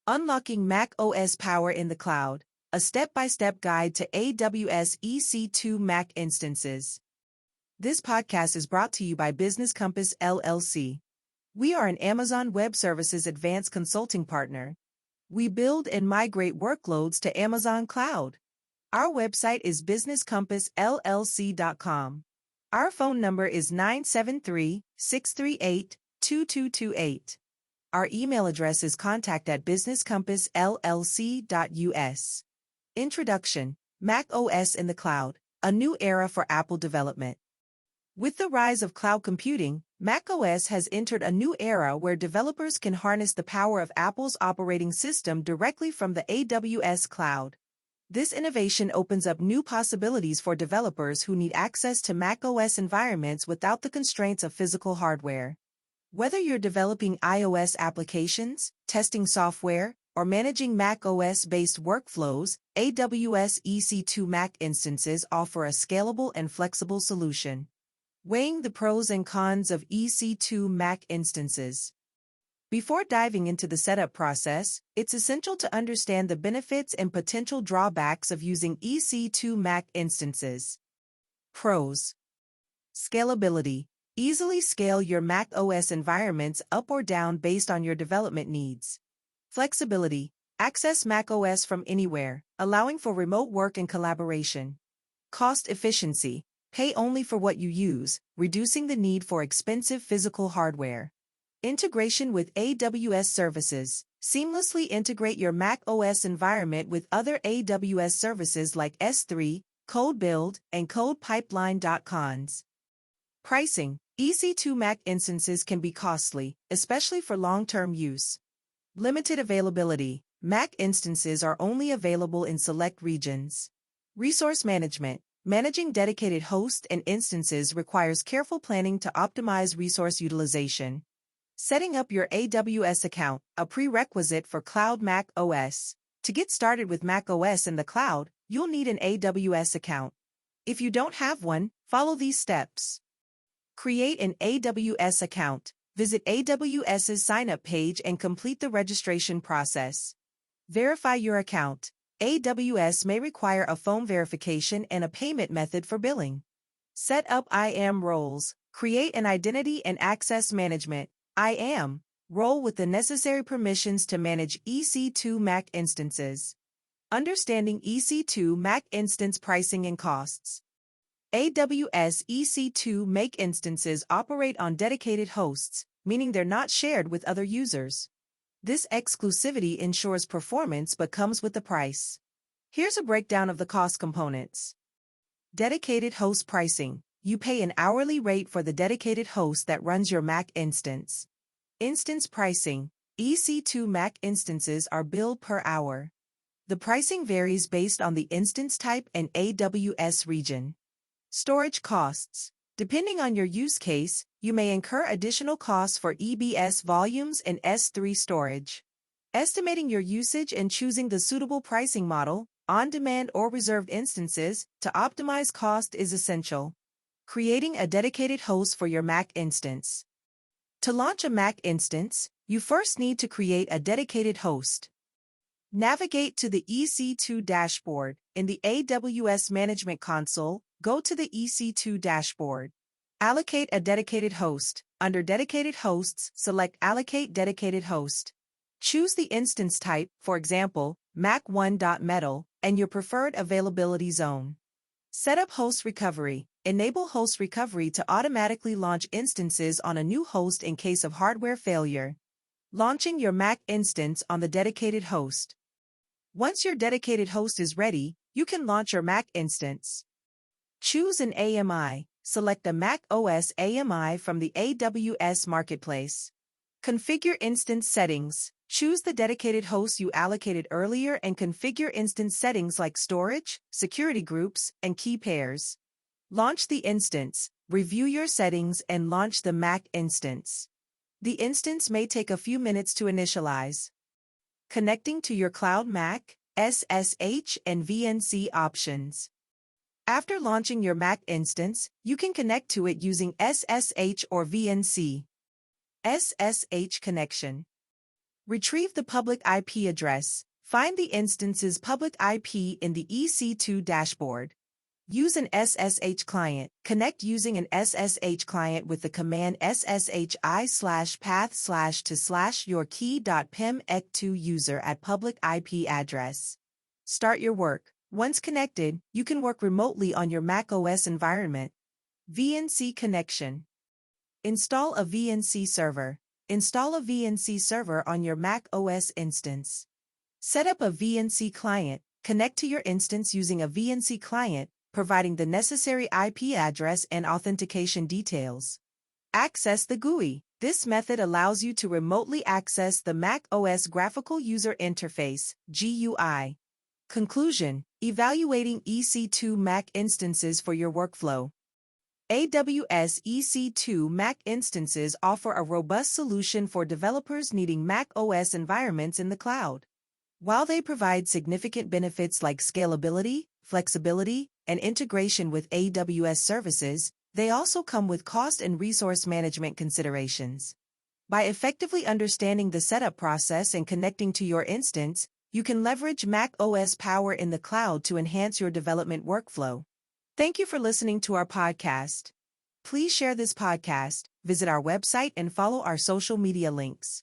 Unlocking Mac OS Power in the Cloud, a step-by-step guide to AWS EC2 Mac instances. This podcast is brought to you by Business Compass LLC. We are an Amazon Web Services advanced consulting partner. We build and migrate workloads to Amazon Cloud. Our website is businesscompassllc.com. Our phone number is 973-638-2228. Our email address is contact@businesscompassllc.us. Introduction: Mac OS in the Cloud, a new era for Apple development. With the rise of cloud computing, Mac OS has entered a new era where developers can harness the power of Apple's operating system directly from the AWS cloud. This innovation opens up new possibilities for developers who need access to Mac OS environments without the constraints of physical hardware. Whether you're developing iOS applications, testing software, or managing Mac OS-based workflows, AWS EC2 Mac instances offer a scalable and flexible solution. Weighing the pros and cons of EC2 Mac instances. Before diving into the setup process, it's essential to understand the benefits and potential drawbacks of using EC2 Mac instances. Pros: scalability. Easily scale your Mac OS environments up or down based on your development needs. Flexibility. Access Mac OS from anywhere, allowing for remote work and collaboration. Cost efficiency. Pay only for what you use, reducing the need for expensive physical hardware. Integration with AWS services. Seamlessly integrate your Mac OS environment with other AWS services like S3, Code Build, and Code Pipeline. Cons. Pricing. EC2 Mac instances can be costly, especially for long-term use. Limited availability. Mac instances are only available in select regions. Resource management. Managing dedicated hosts and instances requires careful planning to optimize resource utilization. Setting up your AWS account, a prerequisite for Cloud Mac OS. To get started with Mac OS in the cloud, you'll need an AWS account. If you don't have one, follow these steps. Create an AWS account. Visit AWS's sign-up page and complete the registration process. Verify your account. AWS may require a phone verification and a payment method for billing. Set up IAM roles. Create an identity and access management (IAM) role with the necessary permissions to manage EC2 Mac instances. Understanding EC2 Mac instance pricing and costs. AWS EC2 Mac instances operate on dedicated hosts, meaning they're not shared with other users. This exclusivity ensures performance but comes with a price. Here's a breakdown of the cost components. Dedicated host pricing. You pay an hourly rate for the dedicated host that runs your Mac instance. Instance pricing. EC2 Mac instances are billed per hour. The pricing varies based on the instance type and AWS region. Storage costs. Depending on your use case, you may incur additional costs for EBS volumes and S3 storage. Estimating your usage and choosing the suitable pricing model, on-demand or reserved instances, to optimize cost is essential. Creating a dedicated host for your Mac instance. To launch a Mac instance, you first need to create a dedicated host. Navigate to the EC2 dashboard. In the AWS Management Console, go to the EC2 dashboard. Allocate a dedicated host. Under Dedicated Hosts, select Allocate Dedicated Host. Choose the instance type, for example, Mac1.metal, and your preferred availability zone. Set up host recovery. Enable host recovery to automatically launch instances on a new host in case of hardware failure. Launching your Mac instance on the dedicated host. Once your dedicated host is ready, you can launch your Mac instance. Choose an AMI. Select a Mac OS AMI from the AWS Marketplace. Configure instance settings. Choose the dedicated host you allocated earlier and configure instance settings like storage, security groups, and key pairs. Launch the instance. Review your settings and launch the Mac instance. The instance may take a few minutes to initialize. Connecting to your Cloud Mac, SSH, and VNC options. After launching your Mac instance, you can connect to it using SSH or VNC. SSH connection. Retrieve the public IP address. Find the instance's public IP in the EC2 dashboard. Use an SSH client. Connect using an SSH client with the command sshi/path/to/your-key.pym-ec2 user at public IP address. Start your work. Once connected, you can work remotely on your macOS environment. VNC connection. Install a VNC server. Install a VNC server on your macOS instance. Set up a VNC client. Connect to your instance using a VNC client, providing the necessary IP address and authentication details. Access the GUI. This method allows you to remotely access the macOS Graphical User Interface (GUI). Conclusion: evaluating EC2 Mac instances for your workflow. AWS EC2 Mac instances offer a robust solution for developers needing macOS environments in the cloud. While they provide significant benefits like scalability, flexibility, and integration with AWS services, they also come with cost and resource management considerations. By effectively understanding the setup process and connecting to your instance, you can leverage macOS power in the cloud to enhance your development workflow. Thank you for listening to our podcast. Please share this podcast, visit our website, and follow our social media links.